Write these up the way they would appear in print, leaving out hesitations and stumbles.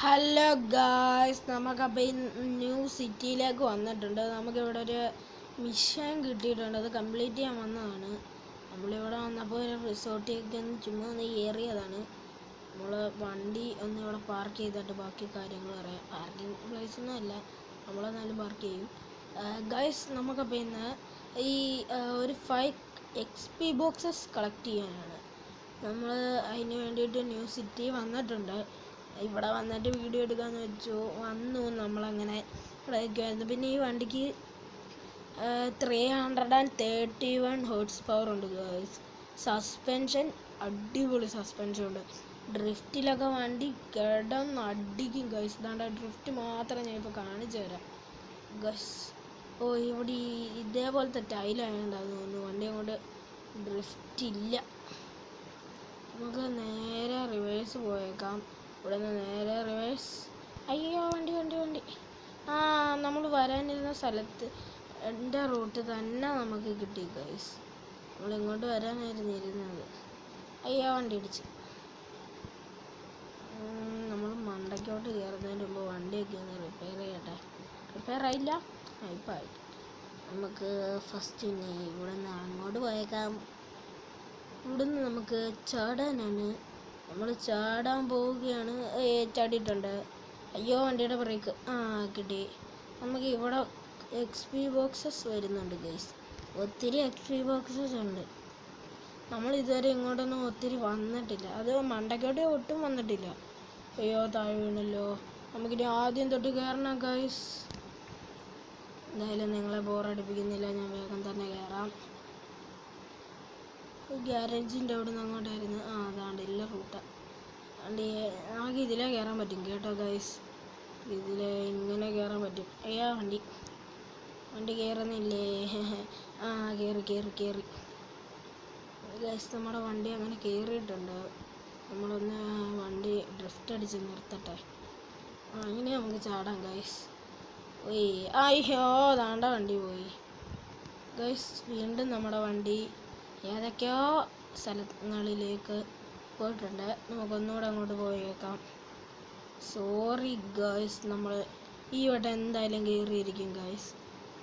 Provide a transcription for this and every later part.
Hello guys, നമുക്കപ്പോൾ ഈ new സിറ്റിയിലേക്ക് വന്നിട്ടുണ്ട്. നമുക്കിവിടെ ഒരു മിഷൻ കിട്ടിയിട്ടുണ്ട്. അത് കംപ്ലീറ്റ് ചെയ്യാൻ വന്നതാണ്. നമ്മളിവിടെ വന്നപ്പോൾ ഒരു റിസോർട്ടിലേക്ക് ചുമ്മാ ഒന്ന് കയറിയതാണ്. നമ്മൾ വണ്ടി ഒന്ന് ഇവിടെ പാർക്ക് ചെയ്തിട്ട് ബാക്കി കാര്യങ്ങൾ പറയാം. പാർക്കിംഗ് പ്ലേസൊന്നും അല്ല, നമ്മളെന്നാലും പാർക്ക് ചെയ്യും. ഗായ്സ്, നമുക്കപ്പോൾ ഇന്ന് ഈ ഒരു 5 XP ബോക്സസ് കളക്ട് ചെയ്യാനാണ്. നമ്മൾ അതിന് വേണ്ടിയിട്ട് ന്യൂ സിറ്റി വന്നിട്ടുണ്ട്. ഇവിടെ വന്നിട്ട് വീഡിയോ എടുക്കാമെന്ന് വെച്ചു വന്നു. നമ്മളങ്ങനെ ഇവിടെ വയ്ക്കുമായിരുന്നു. പിന്നെ ഈ വണ്ടിക്ക് 331 ഹോഴ്സ് പവർ ഉണ്ട് ഗൈസ്. സസ്പെൻഷൻ അടിപൊളി സസ്പെൻഷൻ ഉണ്ട്. ഡ്രിഫ്റ്റിലൊക്കെ വണ്ടി കിടന്ന് അടിക്കും ഗൈസ്. ഇതാണ്ട് ഡ്രിഫ്റ്റ് മാത്രം ഞാൻ ഇപ്പോൾ കാണിച്ചു തരാം ഗൈസ്. ഇവിടെ ഇതേപോലത്തെ ടൈലായതുകൊണ്ടാന്ന് തോന്നുന്നു വണ്ടി അങ്ങോട്ട് ഡ്രിഫ്റ്റ് ഇല്ല. നമുക്ക് നേരെ റിവേഴ്സ് പോയേക്കാം. ഇവിടെ നിന്ന് നേരെ റിവേഴ്സ്. അയ്യോ, വണ്ടി നമ്മൾ വരാനിരുന്ന സ്ഥലത്ത് എൻ്റെ റൂട്ട് തന്നെ നമുക്ക് കിട്ടി ഗൈസ്. നമ്മൾ ഇങ്ങോട്ട് വരാനായിരുന്നു ഇരുന്നത്. അയ്യോ, വണ്ടി ഇടിച്ച്. നമ്മൾ മണ്ടയ്ക്കോട്ട് കയറുന്നതിന് മുമ്പ് വണ്ടിയൊക്കെ ഒന്ന് റിപ്പയർ ചെയ്യട്ടെ. റിപ്പയർ ആയില്ല, ഇപ്പം ആയി. നമുക്ക് ഫസ്റ്റ് ഇനി ഇവിടെ നിന്ന് അങ്ങോട്ട് പോയേക്കാം. ഇവിടുന്ന് നമുക്ക് ചാടാനാണ്. നമ്മൾ ചാടാൻ പോവുകയാണ്. ചാടിയിട്ടുണ്ട്. അയ്യോ, വണ്ടിയുടെ ബ്രേക്ക് കിട്ടി. നമുക്ക് ഇവിടെ XP ബോക്സസ് വരുന്നുണ്ട് ഗൈസ്. ഒത്തിരി XP ബോക്സസ് ഉണ്ട്. നമ്മൾ ഇതുവരെ ഇങ്ങോട്ടൊന്നും ഒത്തിരി വന്നിട്ടില്ല. അത് മണ്ടയ്ക്കോട്ടെ ഒട്ടും വന്നിട്ടില്ല. അയ്യോ, താഴെ വീണല്ലോ. നമുക്കിനി ആദ്യം തൊട്ട് കയറണം ഗൈസ്. എന്തായാലും നിങ്ങളെ ബോറടിപ്പിക്കുന്നില്ല, ഞാൻ വേഗം തന്നെ കയറാം. ഗ്യാരേജിൻ്റെ അവിടെ നിന്ന് അങ്ങോട്ടായിരുന്നു. അതാണ്ട് ഇല്ല റൂട്ട്. വണ്ടി ആകെ ഇതിലേ കയറാൻ പറ്റും കേട്ടോ ഗൈസ്. ഇതിലേ ഇങ്ങനെ കയറാൻ പറ്റും. അയ്യാ, വണ്ടി കയറുന്നില്ലേ? കയറി ഗൈസ്. നമ്മുടെ വണ്ടി അങ്ങനെ കയറിയിട്ടുണ്ട്. നമ്മളൊന്ന് വണ്ടി ഡ്രിഫ്റ്റ് അടിച്ച് നിർത്തട്ടെ. ഇനി നമുക്ക് ചാടാം ഗൈസ്. അയ്യോ, താണ്ട വണ്ടി പോയി ഗൈസ്. വീണ്ടും നമ്മുടെ വണ്ടി ഏതൊക്കെയോ സ്ഥലങ്ങളിലേക്ക് പോയിട്ടുണ്ട്. നമുക്കൊന്നുകൂടെ അങ്ങോട്ട് പോയേക്കാം. സോറി ഗൈസ്, നമ്മൾ ഈ വട്ടം എന്തായാലും കയറിയിരിക്കും ഗൈസ്.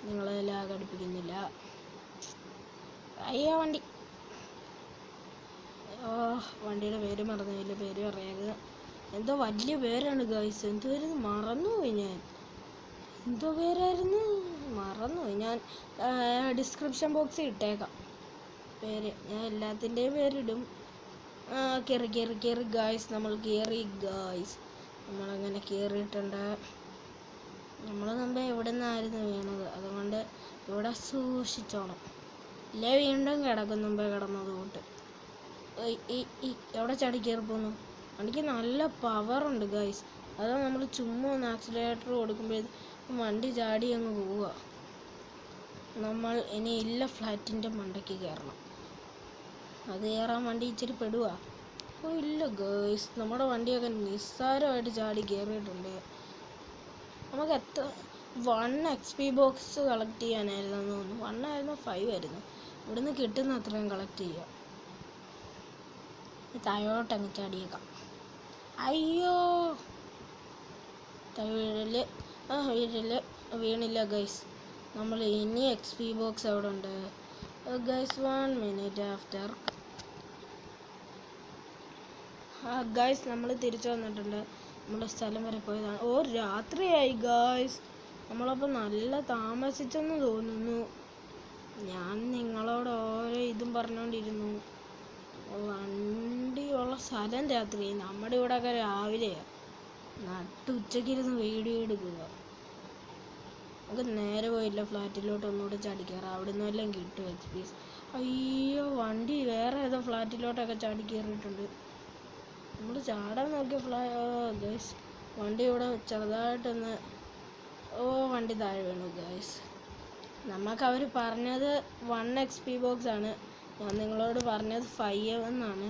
നിങ്ങളെ ലാഗ് അടുപ്പിക്കുന്നില്ല. അയ്യോ, വണ്ടിയുടെ പേര് മറന്നില്ല. പേര് പറയാത്. എന്തോ വലിയ പേരാണ് ഗൈസ്. എന്തുവായിരുന്നു മറന്നുപോയി ഞാൻ. എന്തോ പേരായിരുന്നു മറന്നുപോയി ഞാൻ. ഡിസ്ക്രിപ്ഷൻ ബോക്സിൽ ഇട്ടേക്കാം പേര്. ഞാൻ എല്ലാത്തിൻ്റെയും പേരിടും. കയറി ഗായ്സ്. നമ്മൾ കയറി ഗായ്സ്. നമ്മളങ്ങനെ കയറിയിട്ടുണ്ട്. നമ്മൾ മുമ്പേ ഇവിടെ നിന്നായിരുന്നു വീണത്, അതുകൊണ്ട് ഇവിടെ സൂക്ഷിച്ചോണം. ഇല്ലേ വീണ്ടും കിടക്കും മുമ്പേ കിടന്നത് തൊട്ട്. എവിടെ ചാടി കയറി പോന്നു? വണ്ടിക്ക് നല്ല പവറുണ്ട് ഗായ്സ്. അതാണ് നമ്മൾ ചുമ്മാ ഒന്ന് ആക്സിലേറ്റർ കൊടുക്കുമ്പോഴേക്കും വണ്ടി ചാടി അങ്ങ് പോവുക. നമ്മൾ ഇനി ഇല്ല ഫ്ലാറ്റിൻ്റെ മണ്ടയ്ക്ക് കയറണം. അത് കയറാൻ വണ്ടി ഇച്ചിരി പെടുക. ഇല്ല ഗേഴ്സ്, നമ്മുടെ വണ്ടിയൊക്കെ നിസ്സാരമായിട്ട് ചാടി കയറിയിട്ടുണ്ട്. നമുക്ക് 1 XP ബോക്സ് കളക്ട് ചെയ്യാനായിരുന്നു തോന്നുന്നു. 1 ആയിരുന്നു 5 ആയിരുന്നു. ഇവിടുന്ന് കിട്ടുന്ന അത്രയും കളക്ട് ചെയ്യുക. താഴോട്ടങ്ങ് ചാടിയേക്കാം. അയ്യോ, വീണില്ല ഗൈസ്. നമ്മൾ ഇനി XP ബോക്സ് അവിടെ ഉണ്ട് ഗൈസ്. 1 minute ആഫ്റ്റർ ഗൈസ്, നമ്മൾ തിരിച്ചു വന്നിട്ടുണ്ട്. നമ്മുടെ സ്ഥലം വരെ പോയതാണ്. രാത്രിയായി ഗൈസ്. നമ്മളപ്പോൾ നല്ല താമസിച്ചെന്ന് തോന്നുന്നു. ഞാൻ നിങ്ങളോട് ഓരോ ഇതും പറഞ്ഞുകൊണ്ടിരുന്നു. വണ്ടിയുള്ള സ്ഥലം രാത്രി. നമ്മുടെ ഇവിടെയൊക്കെ രാവിലെയാണ്. ഉച്ചയ്ക്കിരുന്ന് വീഡിയോ എടുക്കുക. നമുക്ക് നേരെ പോയില്ല ഫ്ലാറ്റിലോട്ട് ഒന്നുകൂടെ ചാടിക്കയറാം. അവിടെ നിന്ന് എല്ലാം കിട്ടും XP. അയ്യോ, വണ്ടി വേറെ ഏതോ ഫ്ലാറ്റിലോട്ടൊക്കെ ചാടി കയറിയിട്ടുണ്ട്. നമ്മൾ ചാടാൻ നോക്കിയ ഗൈസ്, വണ്ടി ഇവിടെ ചെറുതായിട്ടൊന്ന് വണ്ടി താഴെ വീണു ഗൈസ്. നമുക്ക് അവർ പറഞ്ഞത് 1 XP ബോക്സ് ആണ്. ഞാൻ നിങ്ങളോട് പറഞ്ഞത് 5 എന്നാണ്.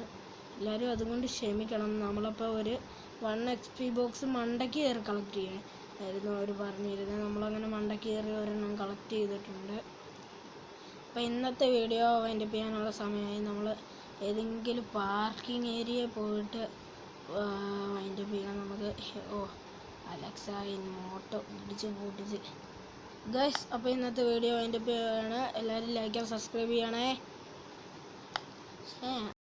എല്ലാവരും അതുകൊണ്ട് ക്ഷമിക്കണം. നമ്മളപ്പോൾ ഒരു 1 XP ബോക്സ് മണ്ടയ്ക്ക് കയറി കളക്ട് ചെയ്യാനായിരുന്നു അവർ പറഞ്ഞിരുന്നത്. നമ്മളങ്ങനെ മണ്ടയ്ക്ക് കയറി ഒരെണ്ണം കളക്ട് ചെയ്തിട്ടുണ്ട്. അപ്പോൾ ഇന്നത്തെ വീഡിയോ വൈൻഡപ്പ് ചെയ്യാനുള്ള സമയമായി. നമ്മൾ ഏതെങ്കിലും പാർക്കിംഗ് ഏരിയയിൽ പോയിട്ട് വൈൻഡപ്പ് ചെയ്യാം. നമുക്ക് ഓ അലക്സ ഇൻ മോട്ടോ ഇടിച്ച് പൊട്ടിച്ച്. ഗൈസ് അപ്പോൾ ഇന്നത്തെ വീഡിയോ അതിൻ്റെ പേരാണ്. എല്ലാവരും ലൈക്ക് ആൻഡ് സബ്സ്ക്രൈബ് ചെയ്യണേ.